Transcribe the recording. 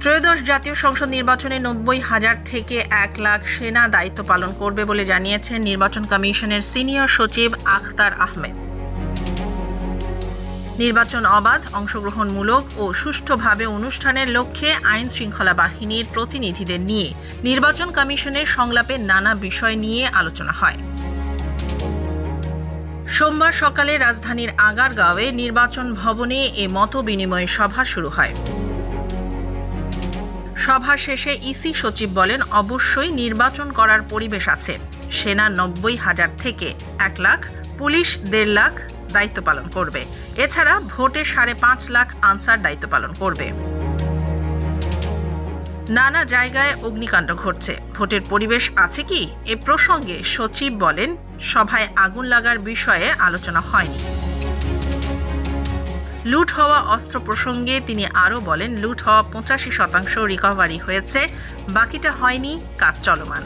ত্রয়োদশ জাতীয় সংসদ নির্বাচনে ৯০,০০০ থেকে ১ লাখ সেনা দায়িত্ব পালন করবে বলে জানিয়েছেন নির্বাচন কমিশনের সিনিয়র সচিব আখতার আহমেদ। নির্বাচন অবাধ, অংশগ্রহণমূলক ও সুষ্ঠুভাবে অনুষ্ঠানের লক্ষ্যে আইন শৃঙ্খলা বাহিনীর প্রতিনিধিদের নিয়ে নির্বাচন কমিশনের সংলাপে নানা বিষয় নিয়ে আলোচনা হয়। সোমবার সকালে রাজধানীর আগারগাঁওয়ে নির্বাচন ভবনে এ মতবিনিময় সভা শুরু হয়। সভা শেষে ইসি সচিব বলেন, অবশ্যই নির্বাচন করার পরিবেশ আছে। সেনা ৯০,০০০ থেকে ১ লাখ, পুলিশ ১.৫ লাখ দায়িত্ব পালন করবে। এছাড়া ভোটে ৫.৫ লাখ আনসার দায়িত্ব পালন করবে। নানা জায়গায় অগ্নিকাণ্ড ঘটছে, ভোটের পরিবেশ আছে কি? এ প্রসঙ্গে সচিব বলেন, সভায় আগুন লাগার বিষয়ে আলোচনা হয়নি। লুট হওয়া অস্ত্র প্রসঙ্গে তিনি আরও বলেন, লুট হওয়া ৮৫% রিকভারি হয়েছে, বাকিটা হয়নি, কাজ চলমান।